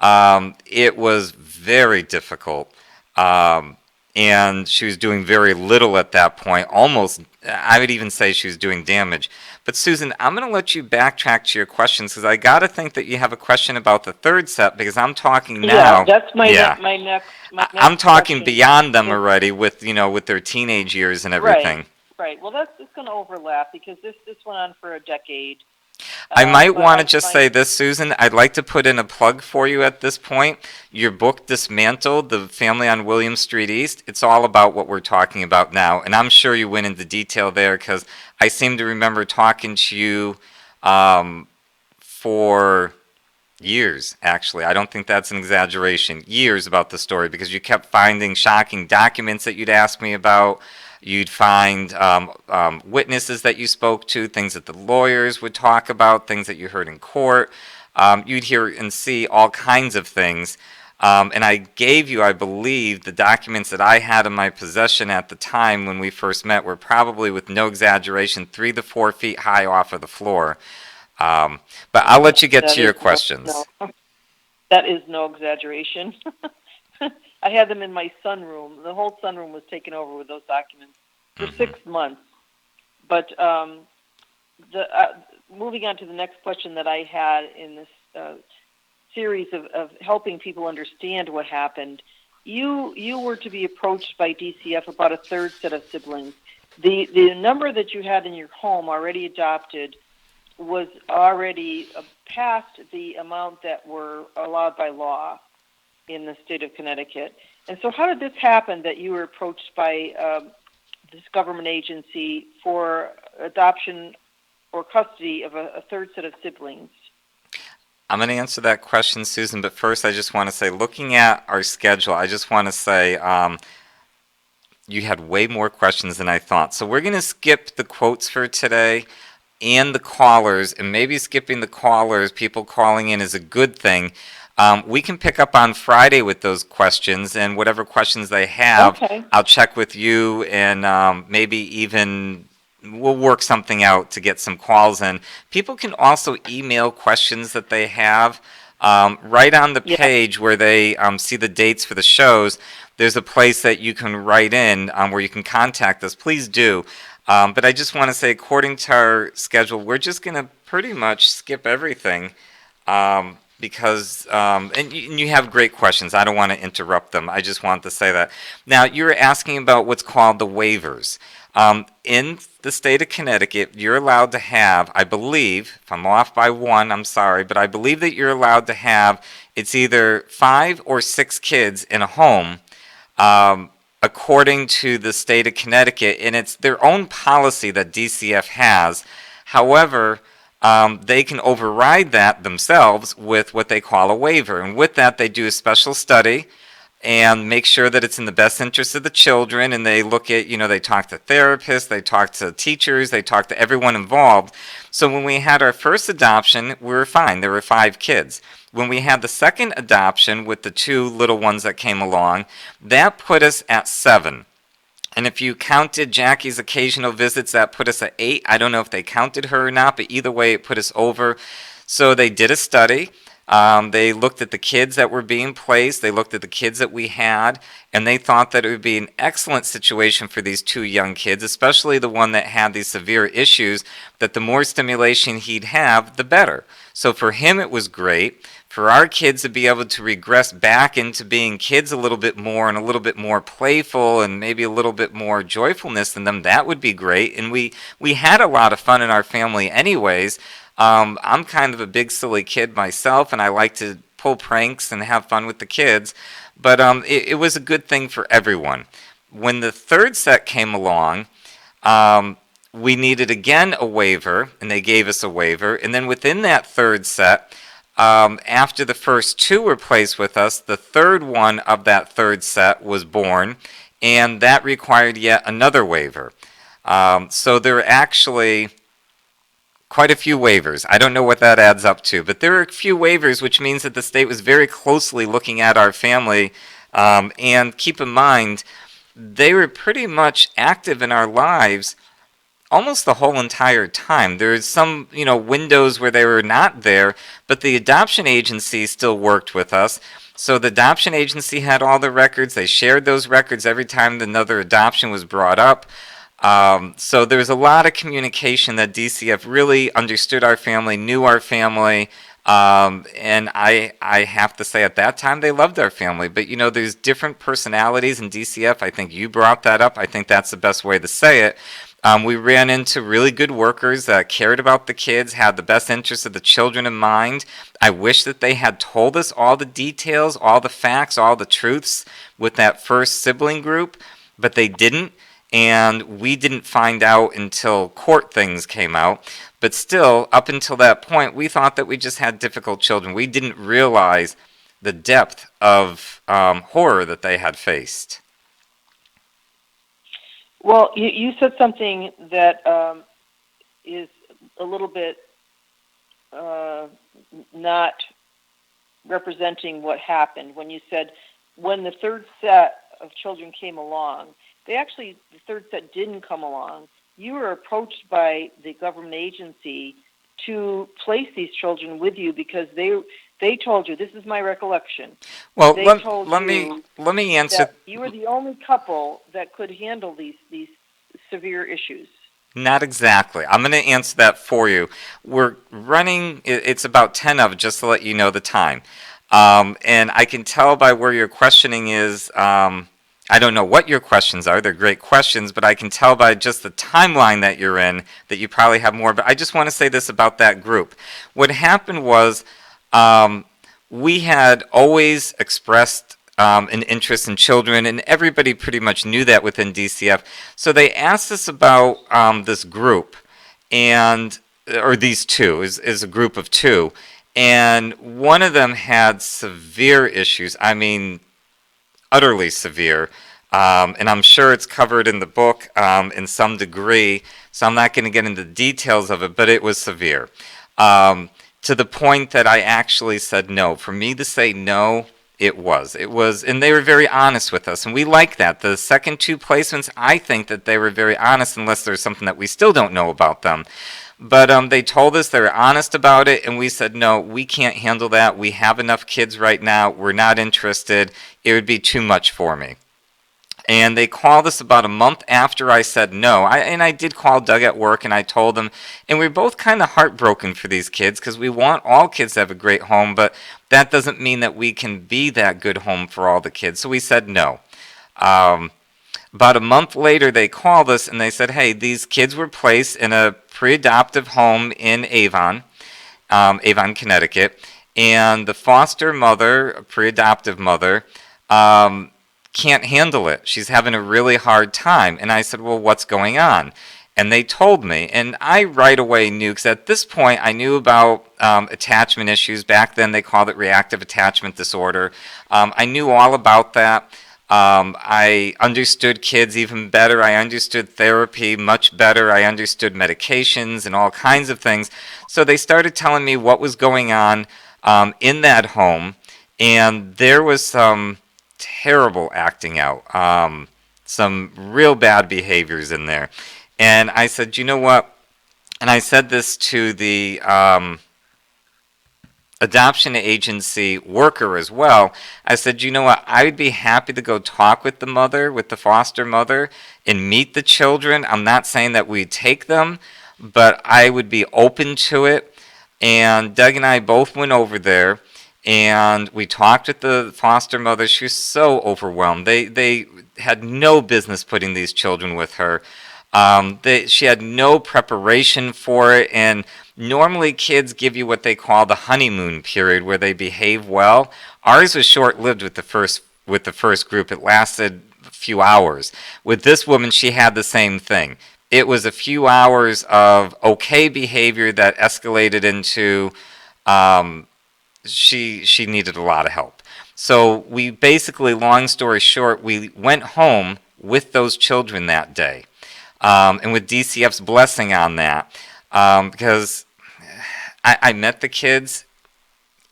it was very difficult. And she was doing very little at that point. Almost, I would even say she was doing damage. But Susan, I'm going to let you backtrack to your questions, because I got to think that you have a question about the third set, because I'm talking now. Yeah, that's my next. I'm talking question. beyond them already with with their teenage years and everything. Right. Well, that's just going to overlap because this went on for a decade. I might But want I to just find- say this, Susan. I'd like to put in a plug for you at this point. Your book, Dismantled, The Family on William Street East, it's all about what we're talking about now. And I'm sure you went into detail there, because I seem to remember talking to you for years, actually. I don't think that's an exaggeration. Years about the story, because you kept finding shocking documents that you'd ask me about. You'd find witnesses that you spoke to, things that the lawyers would talk about, things that you heard in court. You'd hear and see all kinds of things. And I gave you, I believe, the documents that I had in my possession at the time when we first met were probably, with no exaggeration, 3 to 4 feet high off of the floor. But I'll let you get to your questions. No, that is no exaggeration. I had them in my sunroom. The whole sunroom was taken over with those documents for 6 months. But moving on to the next question that I had in this series of helping people understand what happened, you were to be approached by DCF about a third set of siblings. The number that you had in your home already adopted was already past the amount that were allowed by law in the state of Connecticut. And so how did this happen, that you were approached by this government agency for adoption or custody of a third set of siblings? I'm going to answer that question, Susan, but first I just want to say, looking at our schedule, I just want to say you had way more questions than I thought. So we're going to skip the quotes for today and the callers, and maybe skipping the callers, people calling in, is a good thing. We can pick up on Friday with those questions, and whatever questions they have, Okay. I'll check with you, and maybe even we'll work something out to get some calls in. People can also email questions that they have. Right on the Yeah. page where they see the dates for the shows, there's a place that you can write in where you can contact us. Please do. But I just want to say, according to our schedule, we're just going to pretty much skip everything because, and you have great questions. I don't want to interrupt them. I just want to say that. Now, you're asking about what's called the waivers. In the state of Connecticut, you're allowed to have, I believe, if I'm off by one, I'm sorry, but I believe that you're allowed to have, it's either 5 or 6 kids in a home. According to the state of Connecticut, and it's their own policy that DCF has. However, they can override that themselves with what they call a waiver. And with that, they do a special study and make sure that it's in the best interest of the children. And they look at, they talk to therapists, they talk to teachers, they talk to everyone involved. So when we had our first adoption, we were fine. There were 5 kids. When we had the second adoption with the 2 little ones that came along, that put us at 7. And if you counted Jackie's occasional visits, that put us at 8. I don't know if they counted her or not, but either way, it put us over. So they did a study. They looked at the kids that were being placed. They looked at the kids that we had, and they thought that it would be an excellent situation for these 2 young kids, especially the one that had these severe issues, that the more stimulation he'd have, the better. So for him, it was great. For our kids to be able to regress back into being kids a little bit more and a little bit more playful and maybe a little bit more joyfulness in them, that would be great. And we had a lot of fun in our family anyways. I'm kind of a big silly kid myself, and I like to pull pranks and have fun with the kids. But it was a good thing for everyone. When the third set came along, we needed again a waiver, and they gave us a waiver. And then within that third set, after the first 2 were placed with us, the third one of that third set was born, and that required yet another waiver. So there are actually quite a few waivers. I don't know what that adds up to, but there are a few waivers, which means that the state was very closely looking at our family. And keep in mind, they were pretty much active in our lives almost the whole entire time. There's some, windows where they were not there, but the adoption agency still worked with us. So the adoption agency had all the records. They shared those records every time another adoption was brought up. So there's a lot of communication that DCF really understood our family, knew our family, and I have to say at that time they loved our family. But there's different personalities in DCF. I think you brought that up. I think that's the best way to say it. We ran into really good workers that cared about the kids, had the best interests of the children in mind. I wish that they had told us all the details, all the facts, all the truths with that first sibling group, but they didn't. And we didn't find out until court things came out. But still, up until that point, we thought that we just had difficult children. We didn't realize the depth of horror that they had faced. Well, you said something that is a little bit not representing what happened when you said when the third set of children came along. The third set didn't come along. You were approached by the government agency to place these children with you because they told you, this is my recollection. Well, let me answer. You were the only couple that could handle these severe issues. Not exactly. I'm going to answer that for you. We're running, it's about 10 of it, just to let you know the time. And I can tell by where your questioning is, I don't know what your questions are. They're great questions, but I can tell by just the timeline that you're in that you probably have more. But I just want to say this about that group. What happened was we had always expressed an interest in children, and everybody pretty much knew that within DCF. So they asked us about this group, and or these two is a group of two, and one of them had severe issues. I mean, utterly severe. And I'm sure it's covered in the book in some degree, so I'm not going to get into the details of it, but it was severe. To the point that I actually said no. For me to say no, it was. And they were very honest with us, and we like that. The second two placements, I think that they were very honest, unless there's something that we still don't know about them. But they told us they were honest about it, and we said, no, we can't handle that. We have enough kids right now. We're not interested. It would be too much for me. And they called us about a month after I said no. I did call Doug at work, and I told them. And we were both kind of heartbroken for these kids, because we want all kids to have a great home, but that doesn't mean that we can be that good home for all the kids. So we said no. About a month later, they called us, and they said, hey, these kids were placed in a pre-adoptive home in Avon, Connecticut, and the foster mother, a pre-adoptive mother, can't handle it. She's having a really hard time. And I said, well, what's going on? And they told me, and I right away knew, because at this point I knew about attachment issues. Back then they called it reactive attachment disorder. I knew all about that. I understood kids even better. I understood therapy much better. I understood medications and all kinds of things. So they started telling me what was going on in that home, and there was some terrible acting out, some real bad behaviors in there. And I said, you know what? And I said this to the adoption agency worker as well. I said, you know what? I would be happy to go talk with the mother, with the foster mother, and meet the children. I'm not saying that we take them, but I would be open to it. And Doug and I both went over there, and we talked with the foster mother. She was so overwhelmed. They had no business putting these children with her. She had no preparation for it, and normally kids give you what they call the honeymoon period, where they behave well. Ours was short-lived with the first group. It lasted a few hours. With this woman, she had the same thing. It was a few hours of okay behavior that escalated into she needed a lot of help. So we basically, long story short, we went home with those children that day. And with DCF's blessing on that, because I met the kids,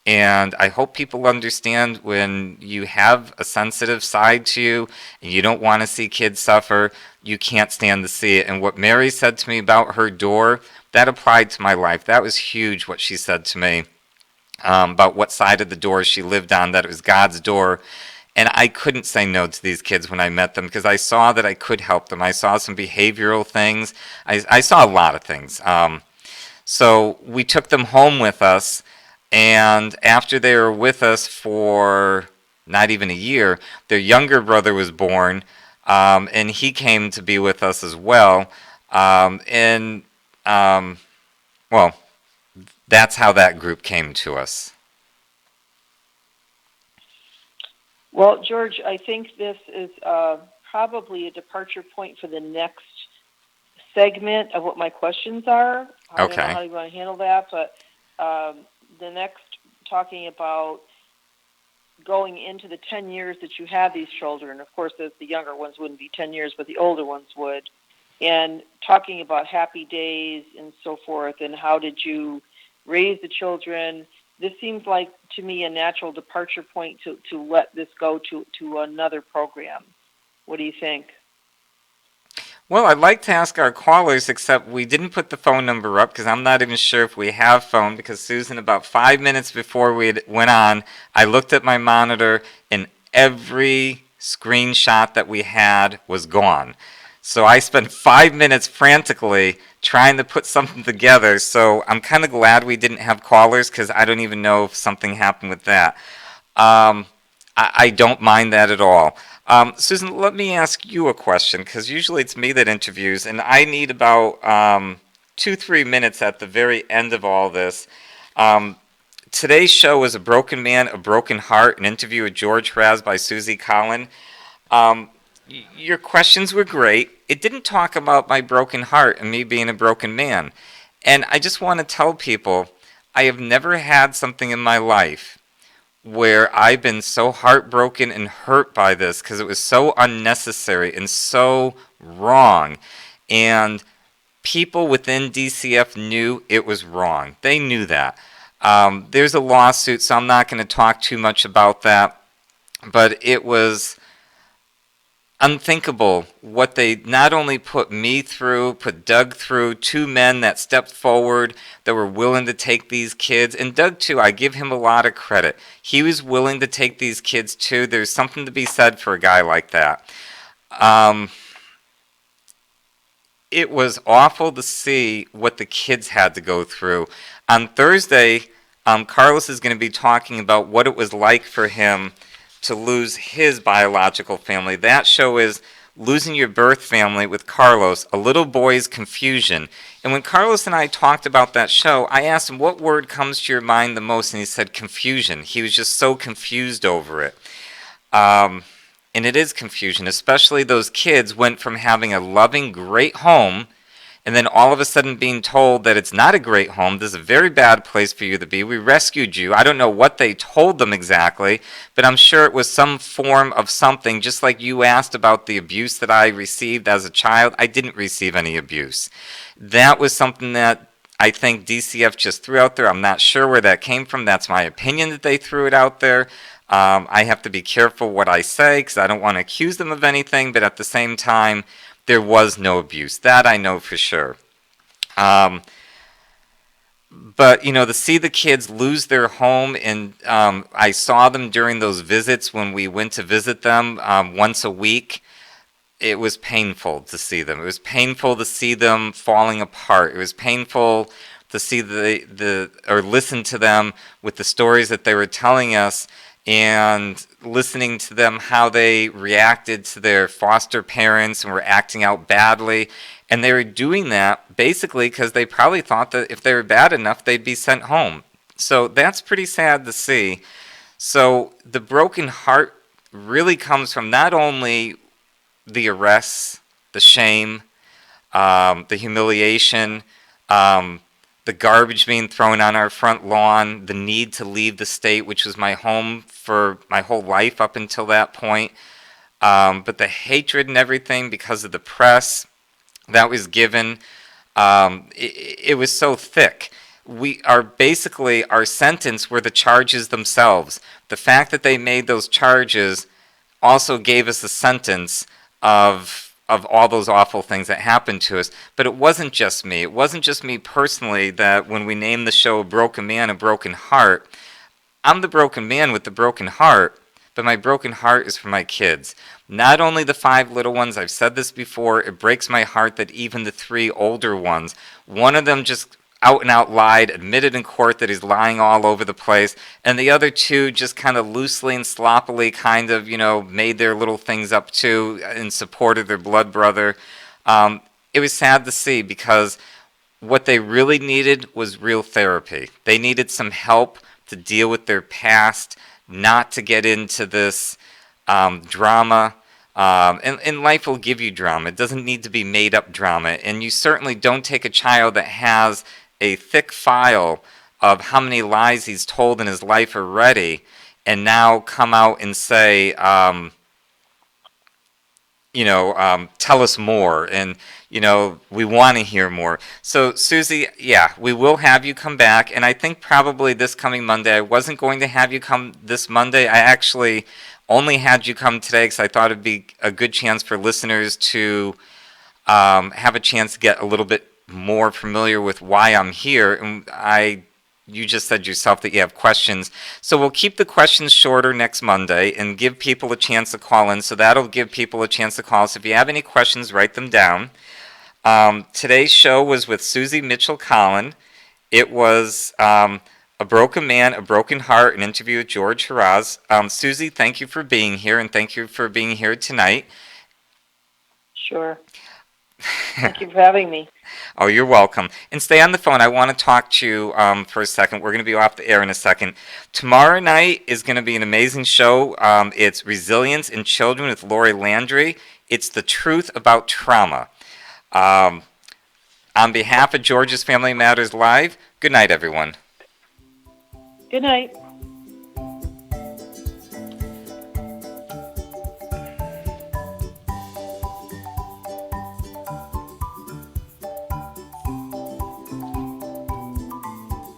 and I hope people understand, when you have a sensitive side to you and you don't want to see kids suffer, you can't stand to see it. And what Mary said to me about her door, that applied to my life. That was huge, what she said to me about what side of the door she lived on, that it was God's door. And I couldn't say no to these kids when I met them, because I saw that I could help them. I saw some behavioral things. I saw a lot of things. So we took them home with us, and after they were with us for not even a year, their younger brother was born, and he came to be with us as well. Well, that's how that group came to us. Well, George, I think this is probably a departure point for the next segment of what my questions are. I don't know how you want to handle that, but the next, talking about going into the 10 years that you have these children. Of course, the younger ones wouldn't be 10 years, but the older ones would. And talking about happy days and so forth, and how did you raise the children. This seems like, to me, a natural departure point to let this go to another program. What do you think? Well, I'd like to ask our callers, except we didn't put the phone number up, because I'm not even sure if we have phone, because Susan, about 5 minutes before we went on, I looked at my monitor, and every screenshot that we had was gone. So I spent 5 minutes frantically trying to put something together. So I'm kind of glad we didn't have callers, because I don't even know if something happened with that. I don't mind that at all. Susan, let me ask you a question, because usually it's me that interviews, and I need about 2-3 minutes at the very end of all this to today's show was A Broken Man, A Broken Heart, an interview with George Harasz by Suzy, Collin. Your questions were great. It didn't talk about my broken heart and me being a broken man. And I just want to tell people I have never had something in my life where I've been so heartbroken and hurt by this because it was so unnecessary and so wrong. And people within DCF knew it was wrong. They knew that. There's a lawsuit, so I'm not going to talk too much about that. But it was unthinkable what they not only put me through, put Doug through, two men that stepped forward that were willing to take these kids. And Doug, too, I give him a lot of credit. He was willing to take these kids, too. There's something to be said for a guy like that. It was awful to see what the kids had to go through. On Thursday, Carlos is going to be talking about what it was like for him to lose his biological family. That show is Losing Your Birth Family with Carlos, a little boy's confusion. And when Carlos and I talked about that show, I asked him what word comes to your mind the most, and he said confusion. He was just so confused over it. And it is confusion, especially those kids went from having a loving, great home and then all of a sudden being told that it's not a great home, this is a very bad place for you to be, we rescued you. I don't know what they told them exactly, but I'm sure it was some form of something, just like you asked about the abuse that I received as a child. I didn't receive any abuse. That was something that I think DCF just threw out there. I'm not sure where that came from. That's my opinion that they threw it out there. I have to be careful what I say because I don't want to accuse them of anything, but at the same time, there was no abuse. That I know for sure. But, to see the kids lose their home, and I saw them during those visits when we went to visit them once a week. It was painful to see them. It was painful to see them falling apart. It was painful to see or listen to them with the stories that they were telling us, and listening to them how they reacted to their foster parents and were acting out badly. And they were doing that basically because they probably thought that if they were bad enough, they'd be sent home. So that's pretty sad to see. So the broken heart really comes from not only the arrests, the shame, the humiliation, the garbage being thrown on our front lawn, the need to leave the state, which was my home for my whole life up until that point, but the hatred and everything because of the press that was given, it was so thick. Our sentence were the charges themselves. The fact that they made those charges also gave us a sentence of all those awful things that happened to us. But it wasn't just me. It wasn't just me personally that when we named the show A Broken Man, A Broken Heart, I'm the broken man with the broken heart, but my broken heart is for my kids. Not only the 5 little ones, I've said this before, it breaks my heart that even the 3 older ones, one of them just out and out lied, admitted in court that he's lying all over the place, and the other 2 just kind of loosely and sloppily kind of, made their little things up too in support of their blood brother. It was sad to see because what they really needed was real therapy. They needed some help to deal with their past, not to get into this drama. And life will give you drama. It doesn't need to be made up drama. And you certainly don't take a child that has a thick file of how many lies he's told in his life already and now come out and say, tell us more, and we want to hear more. So Suzy, yeah, we will have you come back, and I think probably this coming Monday. I wasn't going to have you come this Monday. I actually only had you come today because I thought it'd be a good chance for listeners to have a chance to get a little bit more familiar with why I'm here. And you just said yourself that you have questions. So we'll keep the questions shorter next Monday and give people a chance to call in. So that'll give people a chance to call. So if you have any questions, write them down. Today's show was with Suzy Mitchell Collin. It was A Broken Man, A Broken Heart, an interview with George Harasz. Suzy, thank you for being here, and thank you for being here tonight. Sure. Thank you for having me. Oh, you're welcome. And stay on the phone. I want to talk to you for a second. We're going to be off the air in a second. Tomorrow night is going to be an amazing show. It's Resilience in Children with Lori Landry. It's the truth about trauma. On behalf of George's Family Matters Live, good night, everyone. Good night.